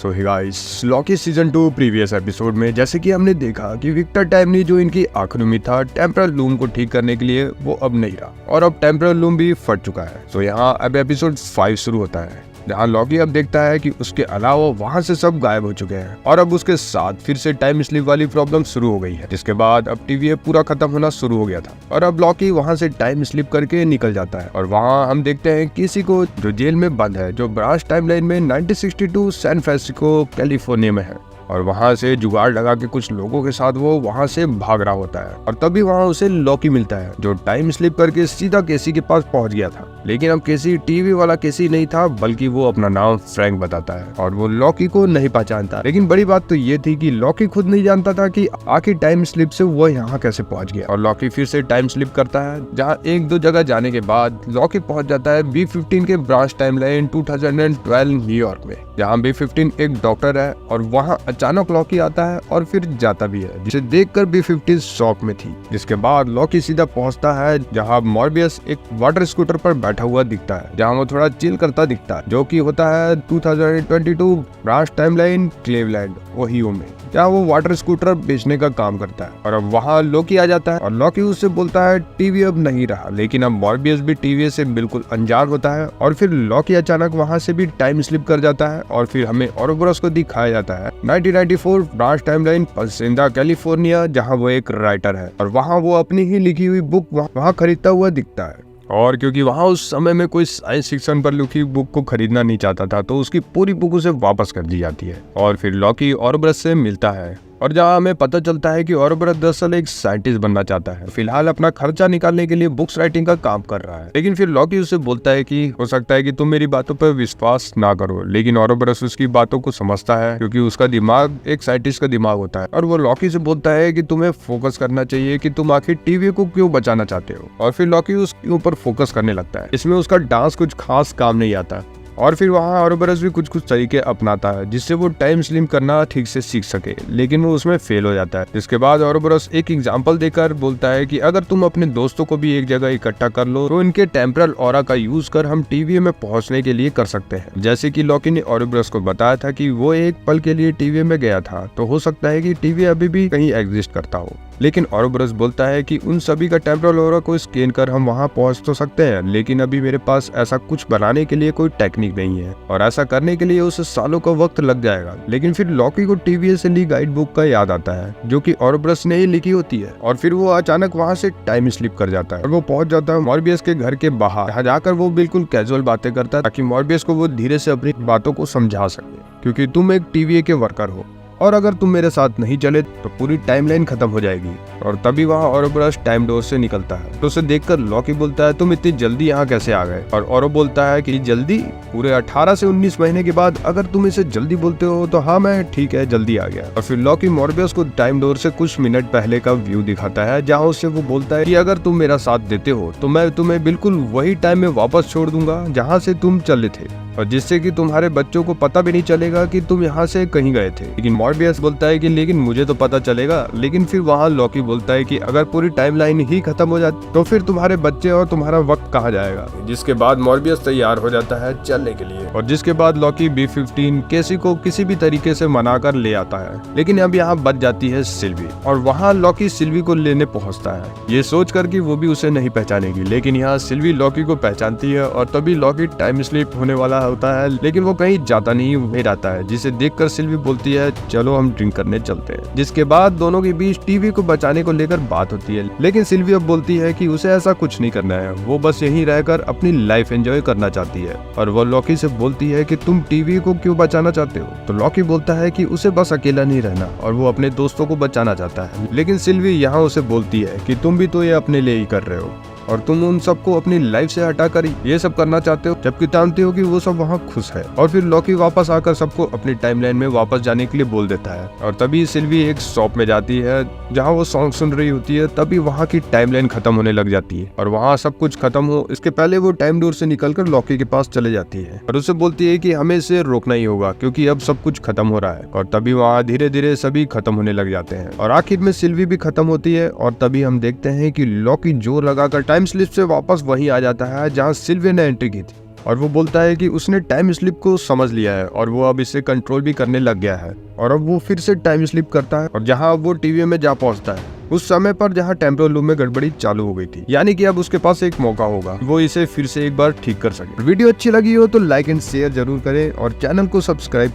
सो hey guys, लॉकी season 2 previous episode में जैसे कि हमने देखा कि विक्टर टाइमली जो इनकी आंख में था टेम्परल लूम को ठीक करने के लिए, वो अब नहीं रहा और अब टेम्परल लूम भी फट चुका है। तो यहाँ अब एपिसोड 5 शुरू होता है, जहाँ लॉकी अब देखता है कि उसके अलावा वहाँ से सब गायब हो चुके हैं और अब उसके साथ फिर से टाइम स्लिप वाली प्रॉब्लम शुरू हो गई है। जिसके बाद अब टीवी पूरा खत्म होना शुरू हो गया था और अब लॉकी वहाँ से टाइम स्लिप करके निकल जाता है और वहाँ हम देखते हैं किसी को जो जेल में बंद है, जो ब्रांच टाइमलाइन में 1962 सैन फ्रांसिस्को कैलिफोर्निया में है, और वहाँ से जुगाड़ लगा के कुछ लोगों के साथ वो वहाँ से भाग रहा होता है और तभी वहाँ उसे लॉकी मिलता है, जो टाइम स्लिप करके सीधा केसी के पास पहुँच गया था। लेकिन अब केसी टीवी वाला केसी नहीं था, बल्कि वो अपना नाम फ्रैंक बताता है और वो लॉकी को नहीं पहचानता। लेकिन बड़ी बात तो ये थी कि लॉकी खुद नहीं जानता था कि आखिर टाइम स्लिप से वो यहाँ कैसे पहुँच गया। और लॉकी फिर से टाइम स्लिप करता है, जहाँ एक दो जगह जाने के बाद लॉकी पहुँच जाता है B15 के ब्रांच टाइमलाइन 2012 न्यूयॉर्क में, जहाँ B15 एक डॉक्टर है और वहाँ अचानक लॉकी आता है और फिर जाता भी है, जिसे देखकर B15 शॉक में थी। जिसके बाद लॉकी सीधा पहुंचता है जहां मॉर्बियस एक वाटर स्कूटर पर बैठा हुआ दिखता है, जहां वो थोड़ा चिल करता दिखता है, जो कि होता है 2022 ब्रांच टाइमलाइन क्लीवलैंड ओहियो में, जहाँ वो वाटर स्कूटर बेचने का काम करता है। और अब वहाँ लॉकी आ जाता है और लॉकी उससे बोलता है टीवी अब नहीं रहा। लेकिन अब मॉर्बियस भी टीवी से बिल्कुल अनजान होता है और फिर लॉकी अचानक वहाँ से भी टाइम स्लिप कर जाता है और फिर हमें ओरोबोरस को दिखाया जाता है 1994 ब्रांच टाइमलाइन पसेंदा कैलिफोर्निया, जहाँ वो एक राइटर है और वहाँ वो अपनी ही लिखी हुई बुक वहाँ खरीदता हुआ दिखता है। और क्योंकि वहाँ उस समय में कोई साइंस फिक्शन पर लिखी बुक को खरीदना नहीं चाहता था, तो उसकी पूरी बुक उसे वापस कर दी जाती है और फिर लॉकी ओरोबोरस से मिलता है और जहाँ हमें पता चलता है कि ओरोबोरस दरअसल एक साइंटिस्ट बनना चाहता है, फिलहाल अपना खर्चा निकालने के लिए बुक्स राइटिंग का काम कर रहा है। लेकिन फिर लॉकी उसे बोलता है कि हो सकता है कि तुम मेरी बातों पर विश्वास ना करो, लेकिन ओरोबोरस उसकी बातों को समझता है क्योंकि उसका दिमाग एक साइंटिस्ट का दिमाग होता है और वो लॉकी से बोलता है कि तुम्हें फोकस करना चाहिए कि तुम आखिर टीवी को क्यों बचाना चाहते हो। और फिर लॉकी उसके ऊपर फोकस करने लगता है। इसमें उसका डांस कुछ खास काम नहीं आता और फिर वहाँ ओरोबोरस भी कुछ तरीके अपनाता है जिससे वो टाइम स्लिप करना ठीक से सीख सके, लेकिन वो उसमें फेल हो जाता है। इसके बाद ओरोबोरस एक एग्जांपल देकर बोलता है कि अगर तुम अपने दोस्तों को भी एक जगह इकट्ठा कर लो तो इनके टेम्परल ऑरा का यूज कर हम टीवी में पहुंचने के लिए कर सकते हैं। जैसे कि लॉकी ने ओरोबोरस को बताया था कि वो एक पल के लिए टीवी में गया था, तो हो सकता है कि टीवी अभी भी कहीं एग्जिस्ट करता हो। लेकिन ओरोबोरस बोलता है कि उन सभी का टेम्परल ऑरा को स्कैन कर हम वहां पहुंच तो सकते हैं, लेकिन अभी मेरे पास ऐसा कुछ बनाने के लिए कोई टेक्निक नहीं है और ऐसा करने के लिए उसे सालों का वक्त लग जाएगा। लेकिन फिर लॉकी को टीवी से ली गाइड बुक का याद आता है, जो कि ओरोबोरस ने ही लिखी होती है और फिर वो अचानक वहां से टाइम स्लिप कर जाता है और वो पहुंच जाता है मॉर्बियस के घर के बाहर, जहाँ जाकर वो बिल्कुल कैजुअल बातें करता है ताकि मॉर्बियस को वो धीरे से अपनी बातों को समझा सके, क्योंकि तुम एक टीवी के वर्कर हो और अगर तुम मेरे साथ नहीं चले तो पूरी टाइमलाइन खत्म हो जाएगी। और तभी वहाँ ओरोबोरस टाइम डोर से निकलता है, तो उसे देखकर लॉकी बोलता है तुम इतनी जल्दी यहाँ कैसे आ गए। और ओरो बोलता है कि जल्दी, पूरे 18 से 19 महीने के बाद अगर तुम इसे जल्दी बोलते हो तो हाँ मैं ठीक है जल्दी आ गया। और फिर लॉकी मॉर्बियस को टाइम डोर से कुछ मिनट पहले का व्यू दिखाता है, जहाँ उससे वो बोलता है कि अगर तुम मेरा साथ देते हो तो मैं तुम्हें बिल्कुल वही टाइम में वापस छोड़ दूंगा जहाँ से तुम चले थे, और जिससे कि तुम्हारे बच्चों को पता भी नहीं चलेगा कि तुम यहाँ से कहीं गए थे। लेकिन मॉर्बियस बोलता है कि लेकिन मुझे तो पता चलेगा। लेकिन फिर वहाँ लॉकी बोलता है कि अगर पूरी टाइमलाइन ही खत्म हो जाती तो फिर तुम्हारे बच्चे और तुम्हारा वक्त कहाँ जाएगा। जिसके बाद मॉर्बियस तैयार हो जाता है चलने के लिए और जिसके बाद लॉकी B15 केसी को किसी भी तरीके से मना कर ले आता है। लेकिन अब यहाँ बच जाती है सिल्वी और वहाँ लॉकी सिल्वी को लेने पहुँचता है, ये सोच कर कि वो भी उसे नहीं पहचानेगी। लेकिन यहाँ सिल्वी लॉकी को पहचानती है और तभी लॉकी टाइम स्लिप होने वाला होता है, लेकिन वो कहीं जाता नहीं, वहीं रहता है, जिसे देखकर सिल्वी बोलती है चलो हम ड्रिंक करने चलते हैं। जिसके बाद दोनों के बीच टीवी को बचाने को लेकर बात होती है, लेकिन सिल्वी अब बोलती है कि उसे ऐसा कुछ नहीं करना है, वो बस यहीं रहकर अपनी लाइफ एंजॉय करना चाहती है। और वो लॉकी से बोलती है कि तुम टीवी को क्यों बचाना चाहते हो। तो लॉकी बोलता है कि उसे बस अकेला नहीं रहना और वो अपने दोस्तों को बचाना चाहता है। लेकिन सिल्वी यहाँ उसे बोलती है कि तुम भी तो ये अपने लिए ही कर रहे हो और तुम उन सबको अपनी लाइफ से हटाकर ये सब करना चाहते हो, जबकि जानते हो कि वो सब वहाँ खुश है। और फिर लॉकी वापस आकर सबको अपनी टाइमलाइन में वापस जाने के लिए बोल देता है और तभी सिल्वी एक शॉप में जाती है जहाँ वो सॉन्ग सुन रही होती है। तभी वहाँ की टाइमलाइन खत्म होने लग जाती है और वहाँ सब कुछ खत्म हो इसके पहले वो टाइम डोर से निकलकर लॉकी के पास चले जाती है और उसे बोलती है कि हमें इसे रोकना ही होगा क्योंकि अब सब कुछ खत्म हो रहा है। और तभी वहाँ धीरे धीरे सभी खत्म होने लग जाते हैं और आखिर में सिल्वी भी खत्म होती है। और तभी हम देखते हैं कि लॉकी जोर लगाकर टाइम स्लिप से वापस वहीं आ जाता है जहाँ सिल्वी ने एंट्री की थी और वो बोलता है कि उसने टाइम स्लिप को समझ लिया है और वो अब इसे कंट्रोल भी करने लग गया है। और अब वो फिर से टाइम स्लिप करता है और जहाँ वो टीवी में जा पहुंचता है उस समय पर जहाँ टेम्पोरल लूप में गड़बड़ी चालू हो गई थी। यानी कि अब उसके पास एक मौका होगा वो इसे फिर से एक बार ठीक कर सके। वीडियो अच्छी लगी हो तो लाइक एंड शेयर जरूर करें और चैनल को सब्सक्राइब